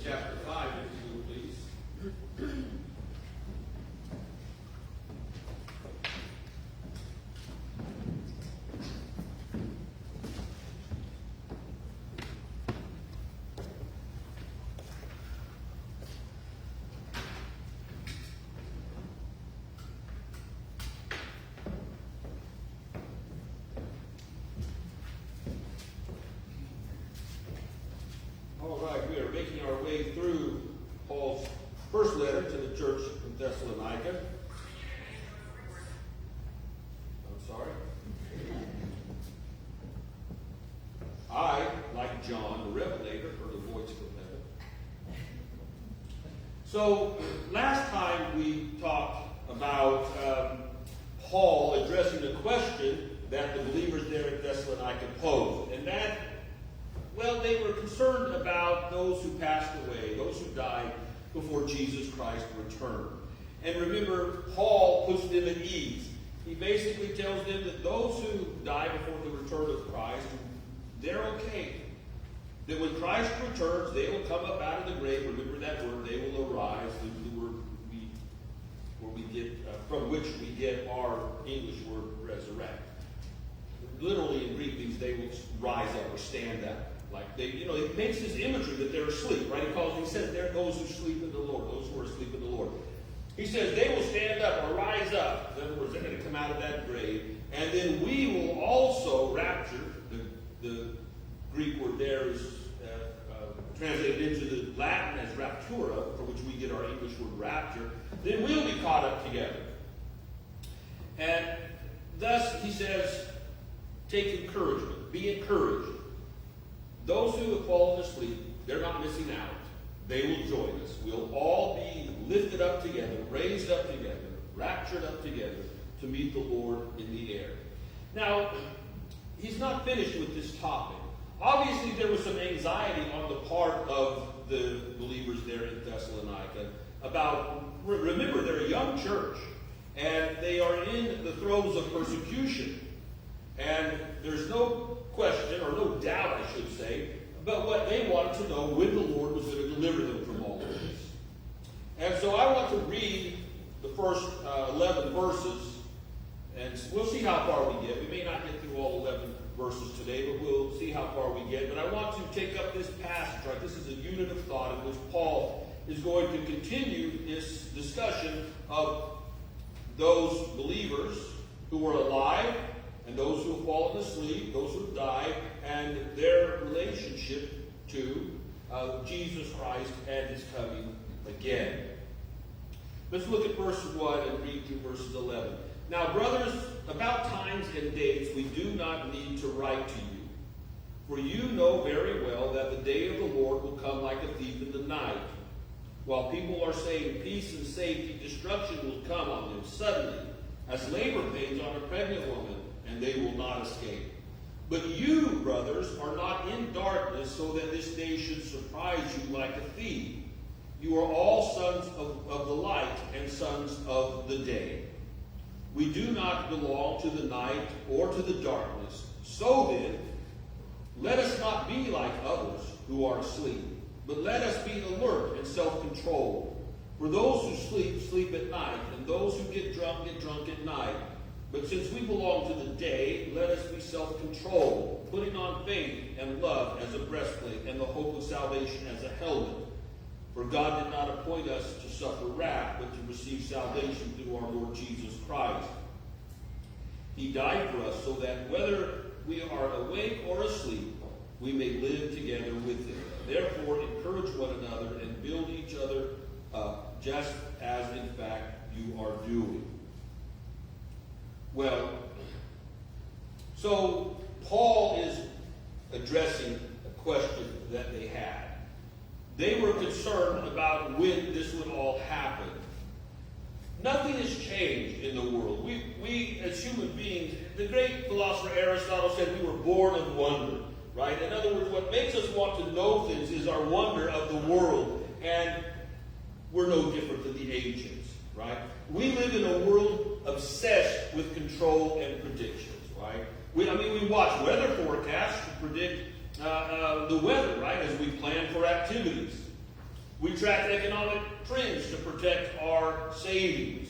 chapter 5, if you will, please. All right, we are making our way through Paul's first letter to the church in Thessalonica. I'm sorry. I, like John the Revelator, heard a voice from heaven. So, last time we talked about Paul addressing the question that the believers there in Thessalonica posed. And that, well, they were concerned about those who passed away, those who died before Jesus Christ returned. And remember, Paul puts them at ease. He basically tells them that those who die before the return of Christ, they're okay. That when Christ returns, they will come up out of the grave. Remember that word, they will arise. This is the word from which we get our English word resurrect. Literally in Greek means they will rise up or stand up. Like it makes this imagery that they're asleep, right? He says, there are those who sleep in the Lord, those who are asleep in the Lord. He says they will stand up or rise up. In other words, they're going to come out of that grave. And then we will also rapture. The Greek word there is translated into the Latin as raptura, from which we get our English word rapture. Then we'll be caught up together. And thus, he says, take encouragement. Be encouraged. Those who have fallen asleep, they're not missing out. They will join us. We'll all be lifted up together, raised up together, raptured up together to meet the Lord in the air. Now, he's not finished with this topic. Obviously, there was some anxiety on the part of the believers there in Thessalonica about, remember, they're a young church, and they are in the throes of persecution. And there's no question, or no doubt, I should say, but what they wanted to know when the Lord was going to deliver them from all of this. And so I want to read the first 11 verses, and we'll see how far we get. We may not get through all 11 verses today, but we'll see how far we get. But I want to take up this passage, right? This is a unit of thought in which Paul is going to continue this discussion of those believers who were alive and those who have fallen asleep, those who have died, and their relationship to Jesus Christ and his coming again. Let's look at verse 1 and read through verses 11. Now, brothers, about times and dates we do not need to write to you. For you know very well that the day of the Lord will come like a thief in the night. While people are saying peace and safety, destruction will come on them suddenly, as labor pains on a pregnant woman, and they will not escape. But you, brothers, are not in darkness so that this day should surprise you like a thief. You are all sons of the light and sons of the day. We do not belong to the night or to the darkness. So then, let us not be like others who are asleep, but let us be alert and self-controlled. For those who sleep, sleep at night, and those who get drunk at night. But since we belong to the day, let us be self-controlled, putting on faith and love as a breastplate, and the hope of salvation as a helmet. For God did not appoint us to suffer wrath, but to receive salvation through our Lord Jesus Christ. He died for us so that whether we are awake or asleep, we may live together with him. Therefore, encourage one another and build each other up, just as in fact you are doing. Well, so Paul is addressing a question that they had. They were concerned about when this would all happen. Nothing has changed in the world. We as human beings, the great philosopher Aristotle said we were born of wonder, right? In other words, what makes us want to know things is our wonder of the world. And we're no different than the ancients, right? We live in a world obsessed with control and predictions, right? We watch weather forecasts to predict the weather, right, as we plan for activities. We track economic trends to protect our savings.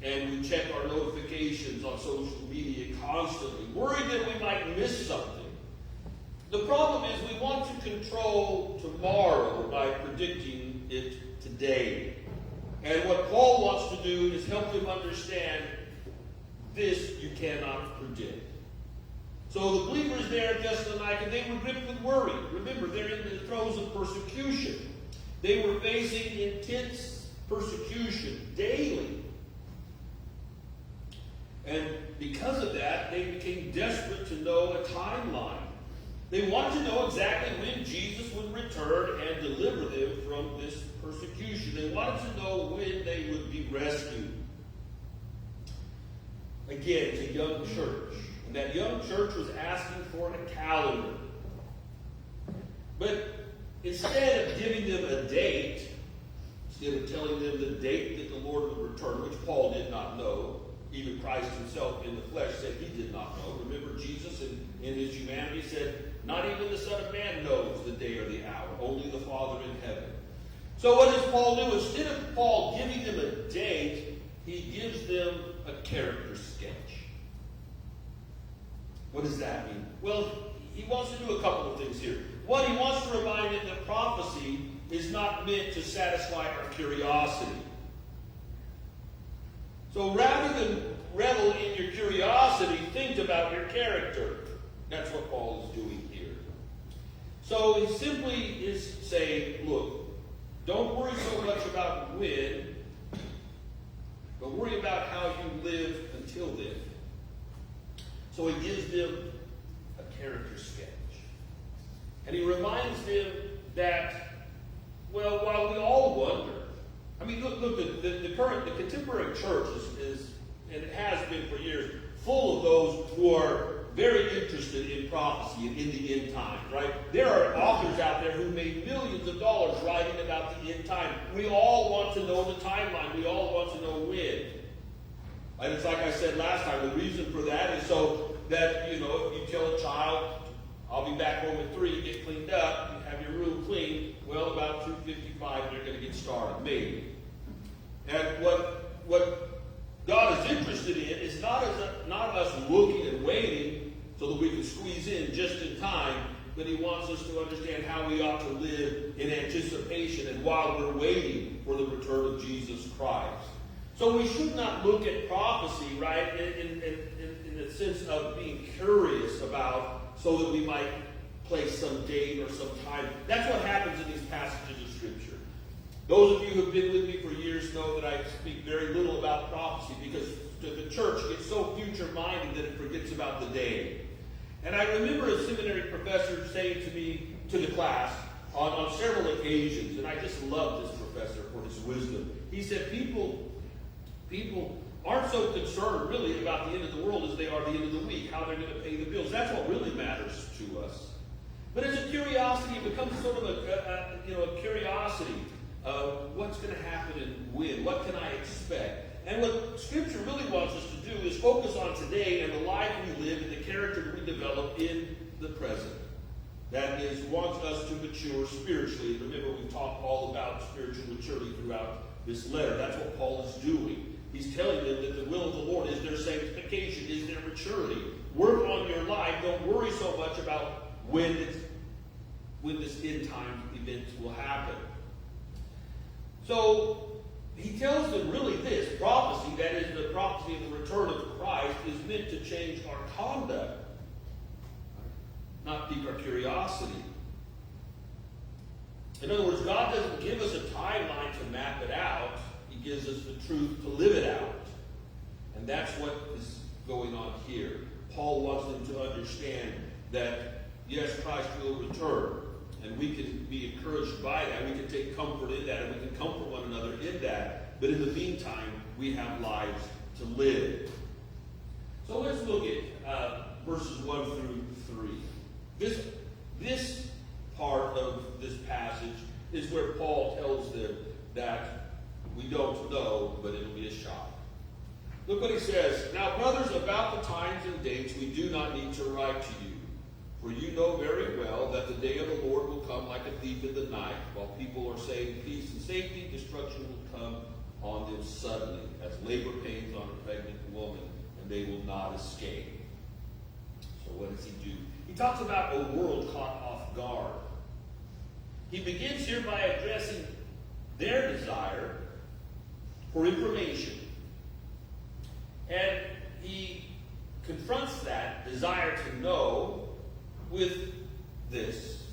And we check our notifications on social media constantly, worried that we might miss something. The problem is we want to control tomorrow by predicting it today. And what Paul wants to do is help them understand this you cannot predict. So the believers there in Thessalonica, they were gripped with worry. Remember, they're in the throes of persecution. They were facing intense persecution daily. And because of that, they became desperate to know a timeline. They wanted to know exactly when Jesus would return and deliver them from this persecution. They wanted to know when they would be rescued. Again, it's a young church. And that young church was asking for a calendar. But instead of giving them a date, instead of telling them the date that the Lord would return, which Paul did not know, even Christ himself in the flesh said he did not know. Remember, Jesus in his humanity said, not even the Son of Man knows the day or the hour, only the Father in heaven. So what does Paul do? Instead of Paul giving them a date, he gives them a character sketch. What does that mean? Well, he wants to do a couple of things here. One, he wants to remind them that prophecy is not meant to satisfy our curiosity. So rather than revel in your curiosity, think about your character. That's what Paul is doing here. So he simply is saying, look, don't worry so much about when, but worry about how you live until then. So he gives them a character sketch. And he reminds them that, well, while we all wonder, I mean, look, the contemporary church is, and it has been for years, full of those who are very interested in prophecy and in the end times, right? There are authors out there who made millions of dollars writing about the end time. We all want to know the timeline. We all want to know when. And it's like I said last time, the reason for that is so that, if you tell a child, I'll be back home at 3, get cleaned up, you have your room clean, well, about 2:55, they're going to get started, maybe. And what God is interested in is not us looking and waiting so that we can squeeze in just in time, but he wants us to understand how we ought to live in anticipation and while we're waiting for the return of Jesus Christ. So we should not look at prophecy, right, in the sense of being curious about so that we might place some date or some time. That's what happens in these passages of Scripture. Those of you who have been with me for years know that I speak very little about prophecy because the church gets so future-minded that it forgets about the day. And I remember a seminary professor saying to me, to the class, on several occasions, and I just love this professor for his wisdom. He said, people aren't so concerned really about the end of the world as they are the end of the week, how they're going to pay the bills. That's what really matters to us. But as a curiosity, it becomes sort of a curiosity. What's going to happen and when? What can I expect? And what Scripture really wants us to do is focus on today and the life we live and the character we develop in the present. That is, wants us to mature spiritually. Remember, we've talked all about spiritual maturity throughout this letter. That's what Paul is doing. He's telling them that the will of the Lord is their sanctification, is their maturity. Work on your life. Don't worry so much about when this end time event will happen. So he tells them really this prophecy, that is the prophecy of the return of Christ, is meant to change our conduct, not pique our curiosity. In other words, God doesn't give us a timeline to map it out. He gives us the truth to live it out. And that's what is going on here. Paul wants them to understand that, yes, Christ will return. And we can be encouraged by that. We can take comfort in that. And we can comfort one another in that. But in the meantime, we have lives to live. So let's look at verses 1 through 3. This part of this passage is where Paul tells them that we don't know, but it'll be a shock. Look what he says. Now, brothers, about the times and dates we do not need to write to you, For you know very well that the day of the Lord will come like a thief in the night. While people are saying peace and safety, destruction will come on them suddenly, as labor pains on a pregnant woman, and they will not escape. So what does he do? He talks about a world caught off guard. He begins here by addressing their desire for information. And he confronts that desire to know with this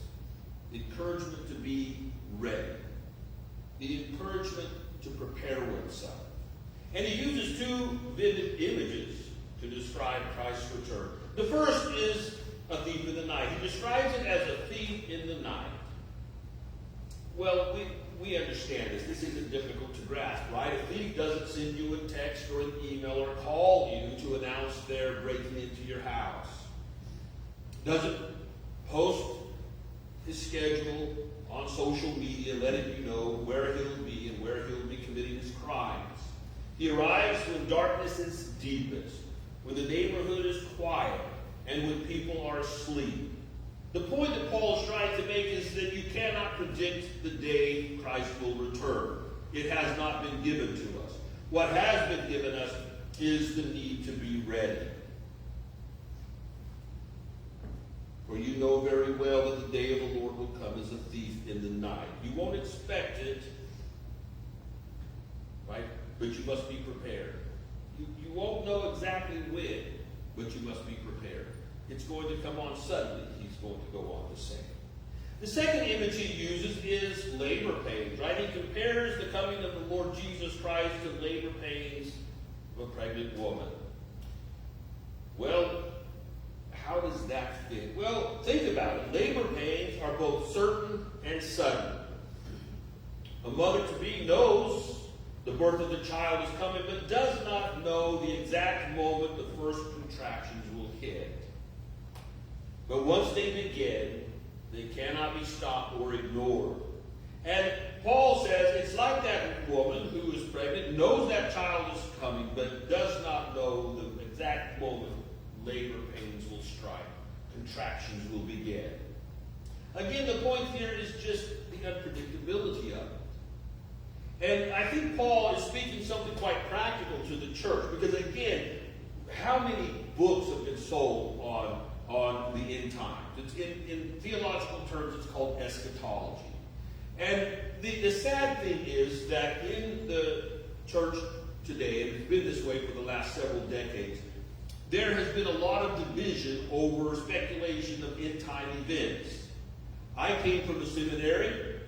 encouragement to be ready, the encouragement to prepare oneself. And he uses two vivid images to describe Christ's return. The first is a thief in the night. He describes it as a thief in the night. Well, we understand this. This isn't difficult to grasp, right? A thief doesn't send you a text or an email or call you to announce they're breaking into your house. Doesn't post his schedule on social media, letting you know where he'll be and where he'll be committing his crimes. He arrives when darkness is deepest, when the neighborhood is quiet, and when people are asleep. The point that Paul is trying to make is that you cannot predict the day Christ will return. It has not been given to us. What has been given us is the need to be ready. For you know very well that the day of the Lord will come as a thief in the night. You won't expect it, right? But you must be prepared. You won't know exactly when, but you must be prepared. It's going to come on suddenly, he's going to go on to say. The second image he uses is labor pains, right? He compares the coming of the Lord Jesus Christ to labor pains of a pregnant woman. Well, how does that fit? Well, think about it. Labor pains are both certain and sudden. A mother-to-be knows the birth of the child is coming, but does not know the exact moment the first contractions will hit. But once they begin, they cannot be stopped or ignored. And Paul says it's like that woman who is pregnant, knows that child is coming, but does not know the exact moment labor pains will strike, contractions will begin. Again, the point here is just the unpredictability of it. And I think Paul is speaking something quite practical to the church, because again, how many books have been sold on the end times? It's in theological terms, it's called eschatology. And the sad thing is that in the church today, and it's been this way for the last several decades, there has been a lot of division over speculation of end-time events. I came from a seminary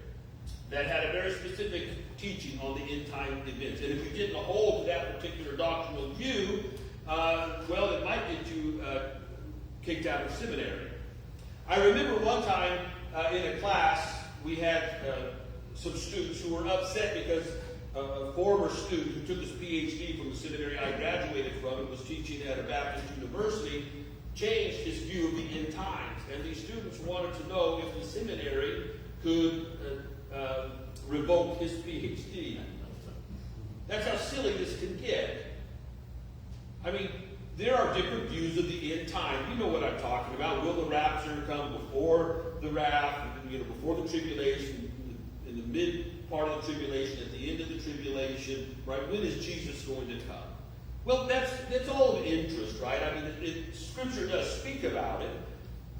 that had a very specific teaching on the end-time events. And if you didn't hold to that particular doctrinal view, well, it might get you kicked out of seminary. I remember one time in a class, we had some students who were upset because a former student who took his PhD from the seminary I graduated from and was teaching at a Baptist university changed his view of the end times. And these students wanted to know if the seminary could revoke his PhD. That's how silly this can get. I mean, there are different views of the end time. You know what I'm talking about. Will the rapture come before the wrath, before the tribulation, in the mid part of the tribulation, at the end of the tribulation, right? When is Jesus going to come? Well, that's all of interest, right? I mean, Scripture does speak about it,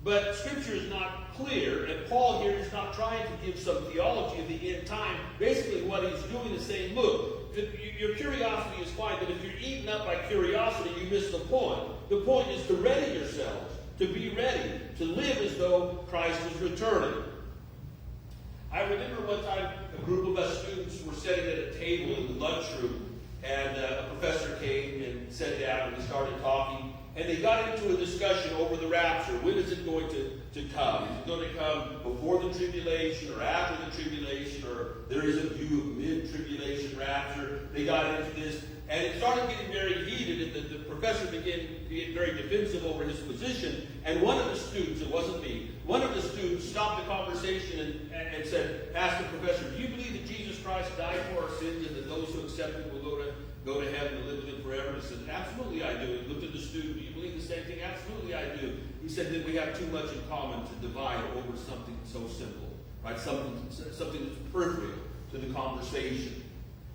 but Scripture is not clear, and Paul here is not trying to give some theology of the end time. Basically, what he's doing is saying, look, your curiosity is fine, but if you're eaten up by curiosity, you miss the point. The point is to ready yourselves, to be ready, to live as though Christ is returning. I remember one time a group of us students were sitting at a table in the lunchroom, and a professor came and sat down and we started talking, and they got into a discussion over the rapture. When is it going to come? Is it going to come before the tribulation or after the tribulation, or there is a view of mid-tribulation rapture? They got into this, and it started getting very heated, and the professor began to get very defensive over his position, and one of the students, it wasn't me, one of the students stopped the conversation and asked the professor, do you believe that Jesus Christ died for our sins and that those who accept him will go to go to heaven and live with him forever? He said, absolutely I do. He looked at the student, do you believe the same thing? Absolutely I do. He said that we have too much in common to divide over something so simple, right? Something that's peripheral to the conversation.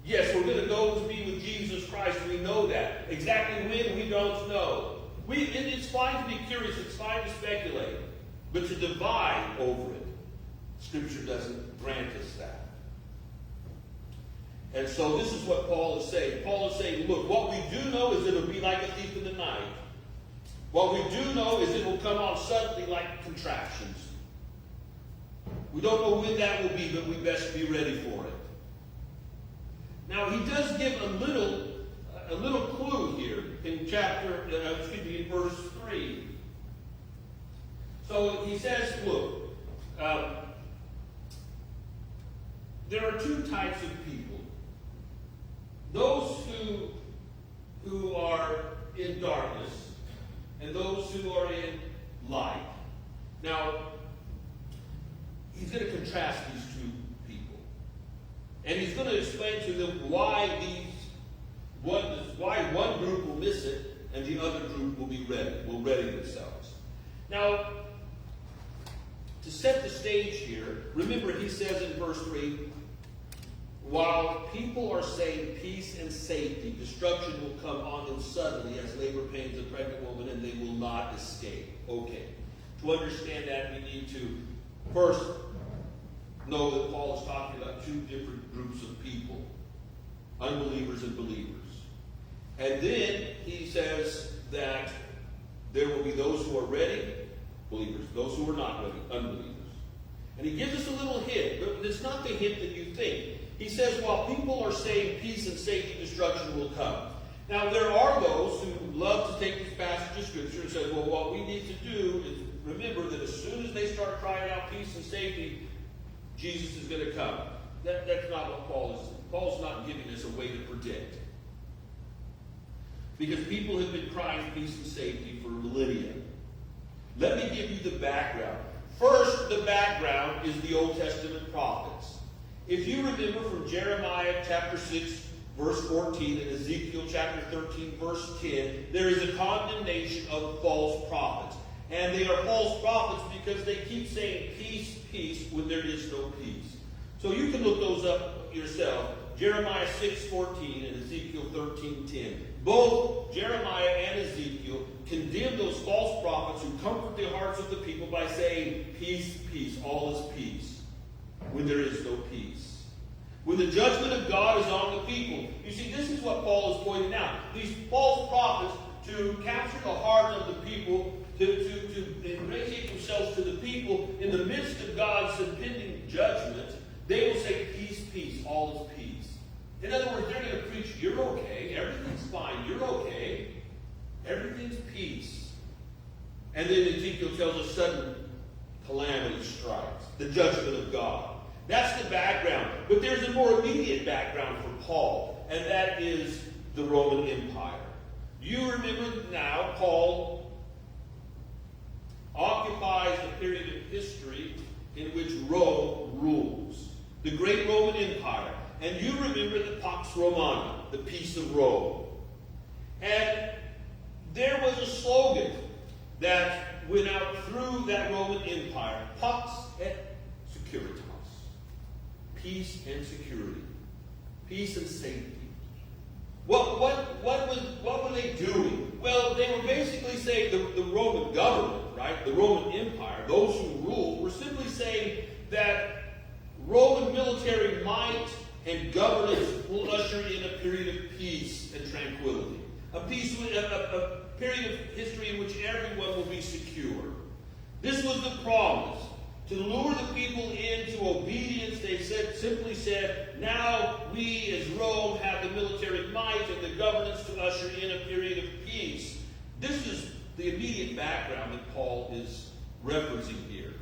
Yes, we're going to go to be with Jesus Christ. We know that. Exactly when, we don't know. It's fine to be curious. It's fine to speculate. But to divide over it, Scripture doesn't grant us that. And so this is what Paul is saying. Paul is saying, look, what we do know is it'll be like a thief in the night. What we do know is it will come on suddenly like contractions. We don't know when that will be, but we best be ready for it. Now, he does give a little clue here in in verse 3. So he says, look, there are two types of people. Those who are in darkness and those who are in light. Now, he's going to contrast these two people. And he's going to explain to them why one group will miss it and the other group will ready themselves. Now, to set the stage here, remember he says in verse 3, while people are saying peace and safety, destruction will come on them suddenly as labor pains a pregnant woman, and they will not escape. Okay. To understand that, we need to first know that Paul is talking about two different groups of people, unbelievers and believers. And then he says that there will be those who are ready, believers, those who are not ready, unbelievers. And he gives us a little hint, but it's not the hint that you think. He says, while people are saying peace and safety, destruction will come. Now, there are those who love to take this passage of Scripture and say, well, what we need to do is remember that as soon as they start crying out peace and safety, Jesus is going to come. That's not what Paul is. Paul's not giving us a way to predict. Because people have been crying peace and safety for millennia. Let me give you the background. First, the background is the Old Testament prophets. If you remember from Jeremiah chapter 6, verse 14, and Ezekiel chapter 13, verse 10, there is a condemnation of false prophets. And they are false prophets because they keep saying peace, peace, when there is no peace. So you can look those up yourself. Jeremiah 6:14 and Ezekiel 13:10. Both Jeremiah and Ezekiel condemn those false prophets who comfort the hearts of the people by saying, peace, peace, all is peace, when there is no peace. When the judgment of God is on the people. You see, this is what Paul is pointing out. These false prophets, to capture the heart of the people, to ingratiate themselves to the people in the midst of God's impending judgment, they will say, peace, peace, all is peace. In other words, they're going to preach, you're okay, everything's fine, you're okay, everything's peace. And then Ezekiel tells us sudden calamity strikes, the judgment of God. That's the background. But there's a more immediate background for Paul, and that is the Roman Empire. You remember now, Paul occupies a period of history in which Rome rules. The great Roman Empire. And you remember the Pax Romana, the peace of Rome. And there was a slogan that went out through that Roman Empire. Pax et Securitas. Peace and security. Peace and safety. What were they doing? Well, they were basically saying the Roman government, right? The Roman Empire, those who ruled, were simply saying that Roman military might and governance will usher in a period of peace and tranquility. A period of history in which everyone will be secure. This was the promise. To lure the people into obedience, they simply said, now we as Rome have the military might and the governance to usher in a period of peace. This is the immediate background that Paul is referencing here.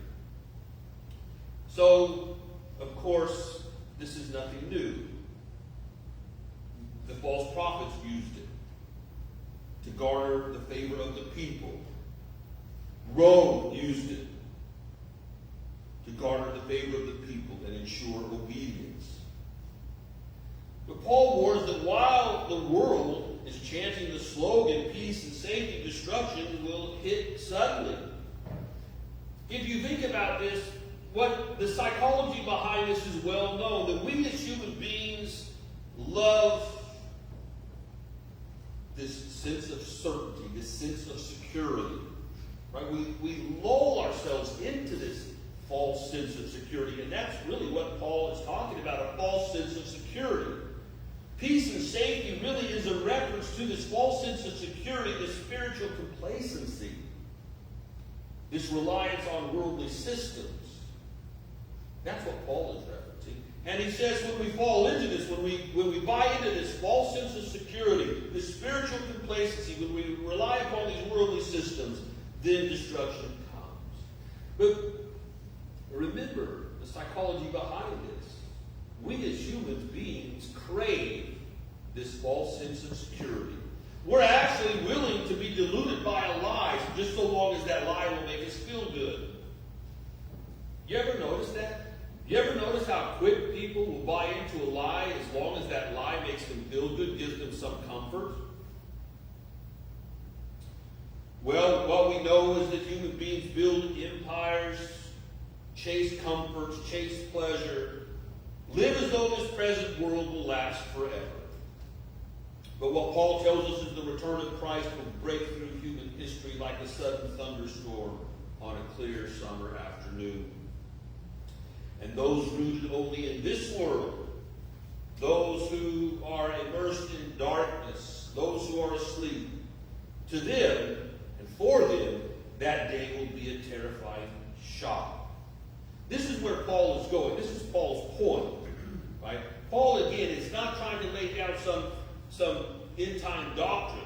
So, of course, this is nothing new. The false prophets used it to garner the favor of the people. Rome used it to garner the favor of the people and ensure obedience. But Paul warns that while throughout the world is chanting the slogan, peace and safety, destruction will hit suddenly. If you think about this, what the psychology behind this is well known, that we as human beings love this sense of certainty, this sense of security. Right? We lull ourselves into this false sense of security, and that's really what Paul is talking about, a false sense of security. Peace and safety really is a reference to this false sense of security, this spiritual complacency, this reliance on worldly systems. That's what Paul is referencing. And he says when we fall into this, when we buy into this false sense of security, this spiritual complacency, when we rely upon these worldly systems, then destruction comes. But remember the psychology behind this. We as human beings crave this false sense of security. We're actually willing to be deluded by a lie just so long as that lie will make us feel good. You ever notice that? You ever notice how quick people will buy into a lie as long as that lie makes them feel good, gives them some comfort? Well, what we know is that human beings build empires, chase comforts, chase pleasure, live as though this present world will last forever. But what Paul tells us is the return of Christ will break through human history like a sudden thunderstorm on a clear summer afternoon. And those rooted only in this world, those who are immersed in darkness, those who are asleep, to them and for them, that day will be a terrifying shock. This is where Paul is going. This is Paul's point. Right? Paul, again, is not trying to lay down some end-time doctrine.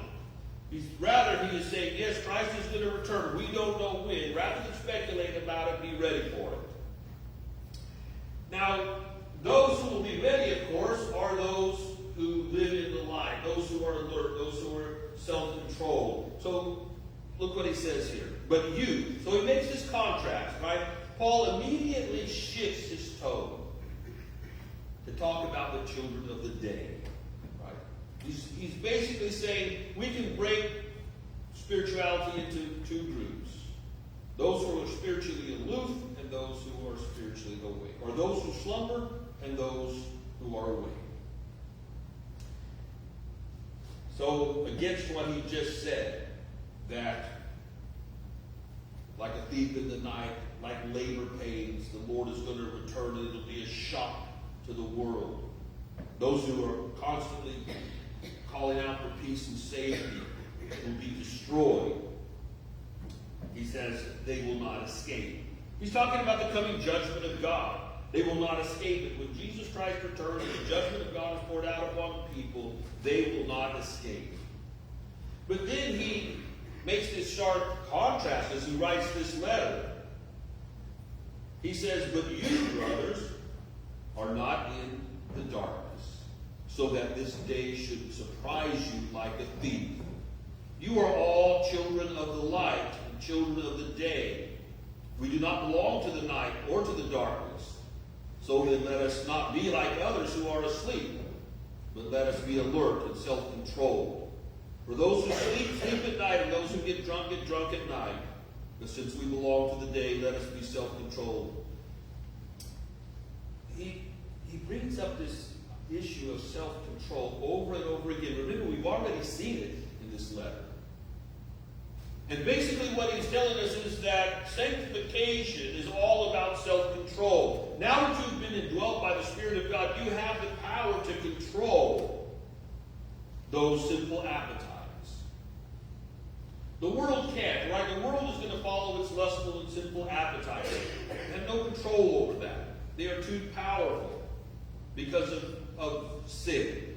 He is saying, yes, Christ is going to return. We don't know when. Rather than speculate about it, be ready for it. Now, those who will be ready, of course, are those who live in the light, those who are alert, those who are self-controlled. So, look what he says here. But you. So he makes this contrast, right? Paul immediately shifts his tone to talk about the children of the day. Right? He's basically saying we can break spirituality into two groups. Those who are spiritually aloof and those who are spiritually awake. Or those who slumber and those who are awake. So, against what he just said, that like a thief in the night, like labor pains, the Lord is going to return and it'll be a shock to the world. Those who are constantly calling out for peace and safety will be destroyed. He says they will not escape. He's talking about the coming judgment of God. They will not escape it. When Jesus Christ returns and the judgment of God is poured out upon people, they will not escape. But then he makes this sharp contrast as he writes this letter. He says, but you, brothers, are not in the darkness, so that this day should surprise you like a thief. You are all children of the light and children of the day. We do not belong to the night or to the darkness. So then let us not be like others who are asleep, but let us be alert and self-controlled. For those who sleep, sleep at night, and those who get drunk at night. But since we belong to the day, let us be self-controlled. He brings up this issue of self-control over and over again. Remember, we've already seen it in this letter. And basically what he's telling us is that sanctification is all about self-control. Now that you've been indwelt by the Spirit of God, you have the power to control those sinful appetites. The world can't, right? The world is going to follow its lustful and sinful appetites. They have no control over that. They are too powerful because of sin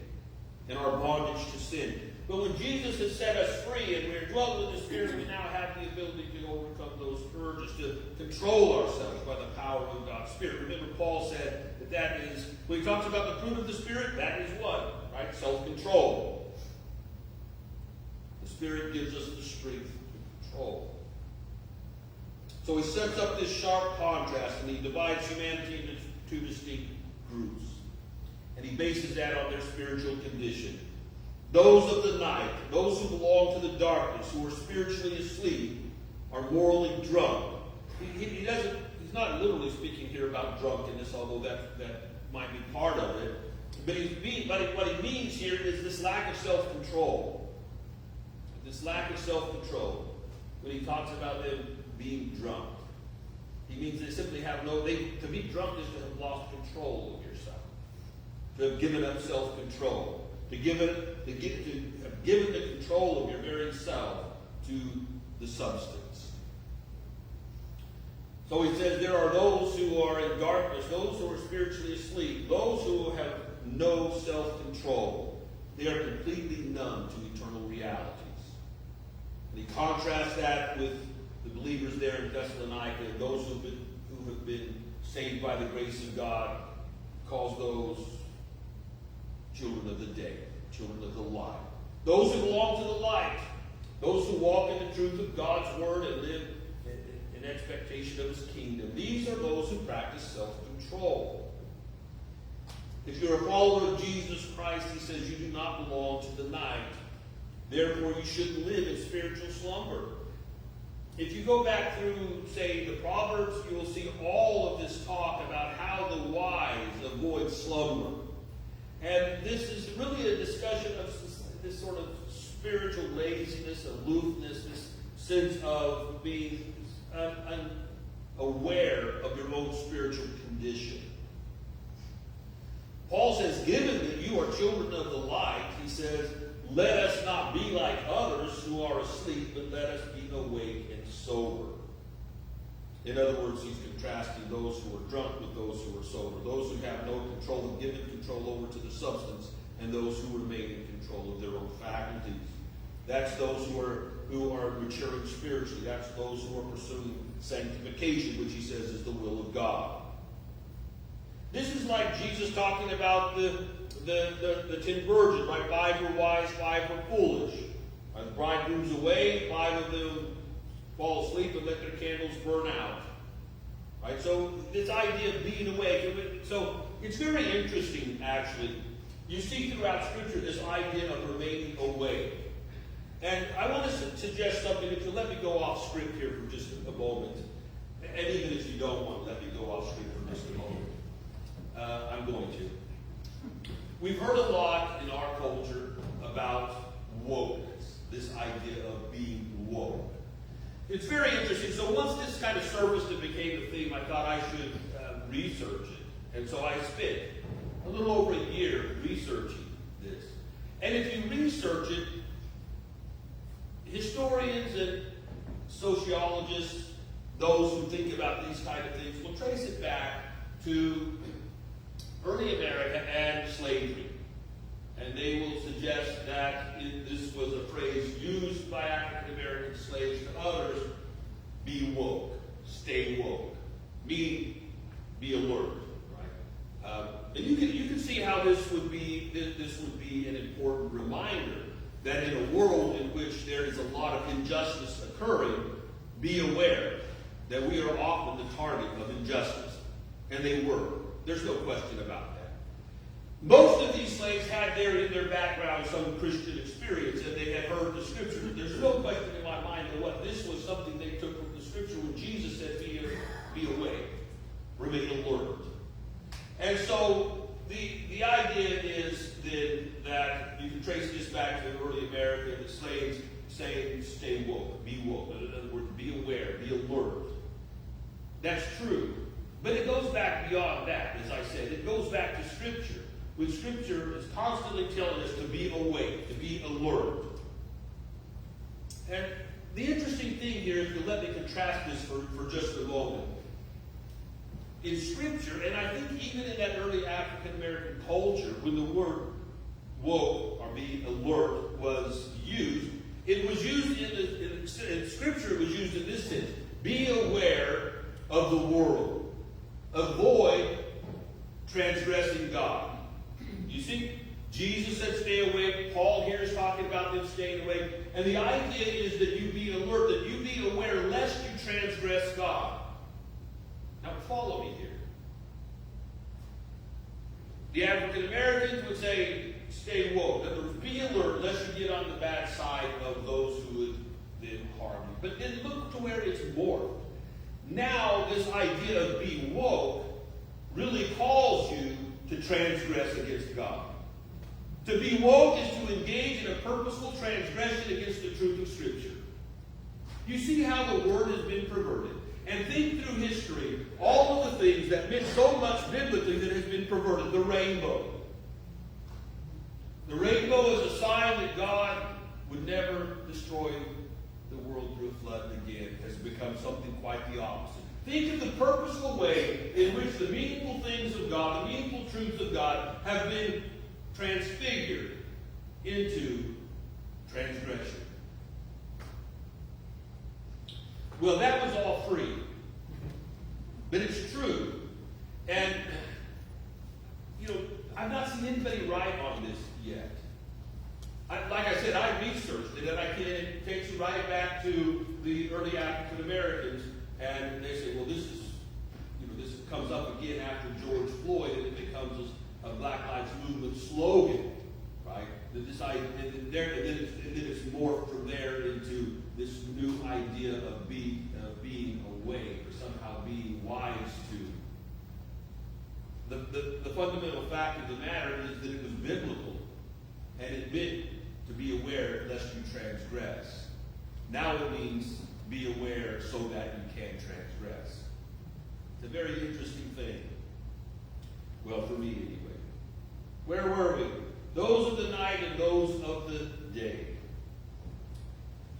and our bondage to sin. But when Jesus has set us free and we're dwelt with the Spirit, we now have the ability to overcome those urges, to control ourselves by the power of God's Spirit. Remember, Paul said that is, when he talks about the fruit of the Spirit, that is what? Right? Self-control. The Spirit gives us the strength to control. So he sets up this sharp contrast, and he divides humanity into two distinct groups. And he bases that on their spiritual condition. Those of the night, those who belong to the darkness, who are spiritually asleep, are morally drunk. He's not literally speaking here about drunkenness, although that might be part of it. But what he means here is this lack of self-control. This lack of self-control. When he talks about them being drunk, he means they simply have to be drunk is to have lost control of yourself. To have given up self-control. To have given the control of your very self to the substance. So he says there are those who are in darkness, those who are spiritually asleep, those who have no self-control. They are completely numb to eternal realities. And he contrasts that with the believers there in Thessalonica, those who have been saved by the grace of God, calls those children of the day, children of the light. Those who belong to the light, those who walk in the truth of God's word and live in expectation of his kingdom. These are those who practice self-control. If you're a follower of Jesus Christ, he says you do not belong to the night. Therefore, you shouldn't live in spiritual slumber. If you go back through, say, the Proverbs, you will see all of this talk about how the wise avoid slumber. And this is really a discussion of this sort of spiritual laziness, aloofness, this sense of being unaware of your own spiritual condition. Paul says, given that you are children of the light, he says, let us not be like others who are asleep, but let us be awake and sober. In other words, he's contrasting those who are drunk with those who are sober. Those who have no control have given control over to the substance, and those who remain in control of their own faculties. That's those who are maturing spiritually. That's those who are pursuing sanctification, which he says is the will of God. This is like Jesus talking about the 10 virgins, right? 5 were wise, 5 were foolish. The bridegroom's away, 5 of them fall asleep and let their candles burn out. Right? So this idea of being awake. So it's very interesting, actually. You see throughout Scripture this idea of remaining awake. And I want to suggest something. If you let me go off script here for just a moment, and even if you don't want to let me go off script for just a moment, I'm going to. We've heard a lot in our culture about wokeness, this idea of being woke. It's very interesting. So once this kind of surfaced and became a theme, I thought I should research it. And so I spent a little over a year researching this. And if you research it, historians and sociologists, those who think about these kind of things, will trace it back to early America and slavery. And they will suggest that this was a phrase used by African American slaves to others: be woke, stay woke, meaning be alert. Right? And you can see how this would be an important reminder that in a world in which there is a lot of injustice occurring, be aware that we are often the target of injustice, and they were. There's no question about that. Most of these slaves had in their background some Christian experience, and they had heard the Scripture. There's no question in my mind that what this was something they took from the Scripture when Jesus said, be awake, remain alert. And so the idea is then that you can trace this back to early America, the slaves saying, stay woke, be woke. In other words, be aware, be alert. That's true. But it goes back beyond that, as I said. It goes back to Scripture, which Scripture is constantly telling us to be awake, to be alert. And the interesting thing here, if you let me contrast this for just a moment. In Scripture, and I think even in that early African American culture, when the word woke or be alert was used, it was used in Scripture, it was used in this sense: be aware of the world. Avoid transgressing God. You see, Jesus said stay awake. Paul here is talking about them staying awake. And the idea is that you be alert, that you be aware lest you transgress God. Now follow me here. The African Americans would say, stay woke. In other words, be alert lest you get on the bad side of those who would then harm you. But then look to where it's morphed. Now this idea of being woke really calls you to transgress against God. To be woke is to engage in a purposeful transgression against the truth of Scripture. You see how the Word has been perverted. And think through history, all of the things that meant so much biblically that has been perverted. The rainbow. The rainbow is a sign that God would never destroy the world through a flood again. It has become something quite the opposite. Think of the purposeful way in which the meaningful things of God, the meaningful truths of God, have been transfigured into transgression. Well, that was all free. But it's true. And, I've not seen anybody write on this yet. Like I said, I researched it, and it takes you right back to the early African Americans, and they say, well, this comes up again after George Floyd, and it becomes a Black Lives Movement slogan, right? And then it's morphed from there into this new idea of being awake, or somehow being wise to. The fundamental fact of the matter is that it was biblical, and it meant to be aware lest you transgress. Now it means be aware so that you can transgress. It's a very interesting thing. Well, for me anyway. Where were we? Those of the night and those of the day.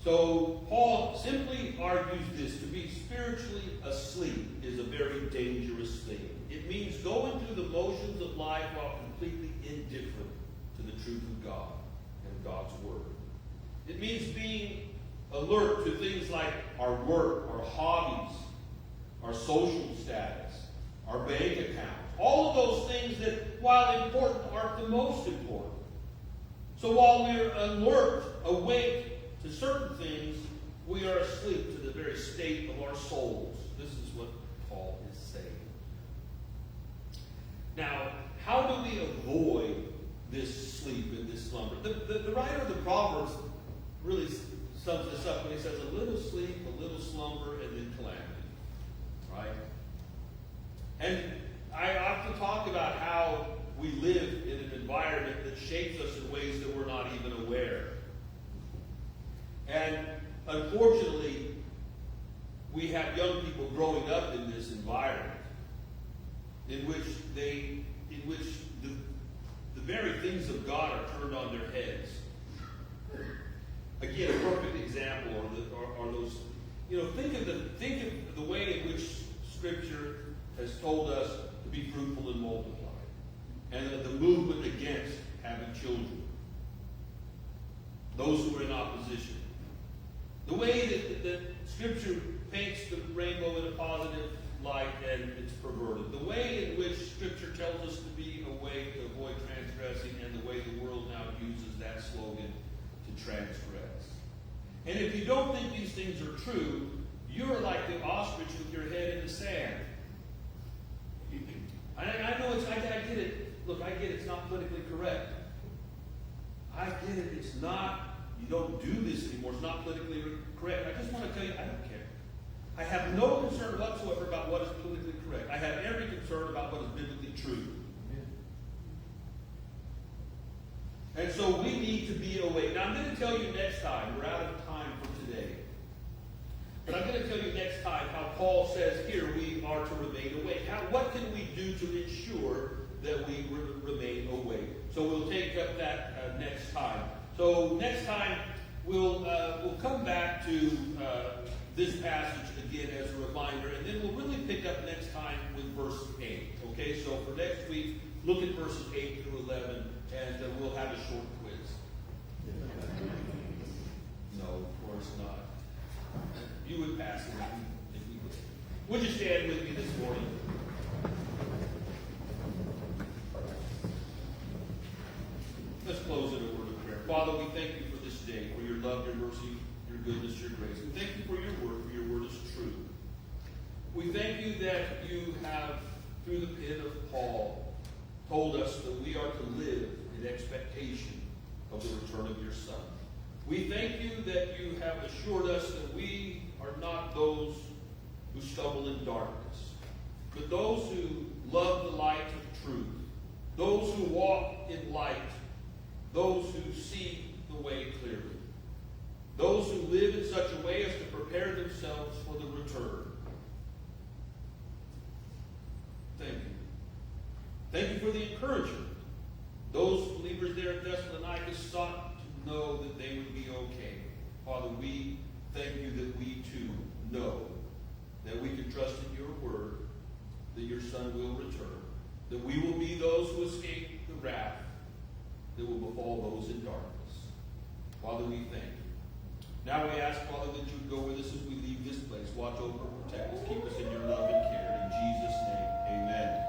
So Paul simply argues this: to be spiritually asleep is a very dangerous thing. It means going through the motions of life while completely indifferent to the truth of God and God's Word. It means being alert to things like our work, our hobbies, our social status, our bank account. All of those things that, while important, aren't the most important. So while we're alert, awake to certain things, we are asleep to the very state of our souls. This is what Paul is saying. Now, how do we avoid this sleep and this slumber? The writer of the Proverbs really sums this up when he says, a little sleep, a little slumber, and then calamity. Right? And I often talk about how we live in an environment that shapes us in ways that we're not even aware. And unfortunately, we have young people growing up in this environment in which the very things of God are turned on their heads. Again, a perfect example are those. Think of the way in which Scripture has told us to be fruitful and multiply, and the movement against having children. Those who are in opposition. The way that Scripture paints the rainbow in a positive light and it's perverted. The way in which Scripture tells us to be awake, to avoid transgressing, and the way the world now uses that slogan to transgress. And if you don't think these things are true, you're like the ostrich with your head in the sand. I know I get it. Look, I get it's not politically correct. I get it. It's not. You don't do this anymore. It's not politically correct. I just want to tell you, I don't care. I have no concern whatsoever about what is politically correct. I have every concern about what is biblically true. And so we need to be awake. Now I'm going to tell you next time. We're out of time for today. But I'm going to tell you next time how Paul says here we are to remain awake. What can we do to ensure that we remain awake? So we'll take up that next time. So next time we'll come back to this passage again as a reminder, and then we'll really pick up next time with verse 8. Okay, so for next week, look at verses 8 through 11, and we'll have a short quiz. No, of course not. You would pass it if we would. Would you stand with me this morning? Let's close in a word of prayer. Father, we thank you for this day, for your love, your mercy, your goodness, your grace. We thank you for your word is true. We thank you that you have, through the pen of Paul, told us that we are to live in expectation of the return of your Son. We thank you that you have assured us that we are not those who stumble in darkness, but those who love the light of truth, those who walk in light, those who see the way clearly, those who live in such a way as to prepare themselves for the return. Thank you. Thank you for the encouragement. Those believers there in Thessalonica sought to know that they would be okay. Father, we thank you that we too know that we can trust in your word, that your Son will return, that we will be those who escape the wrath that will befall those in darkness. Father, we thank you. Now we ask, Father, that you would go with us as we leave this place. Watch over, protect us, keep us in your love and care. In Jesus' name, amen.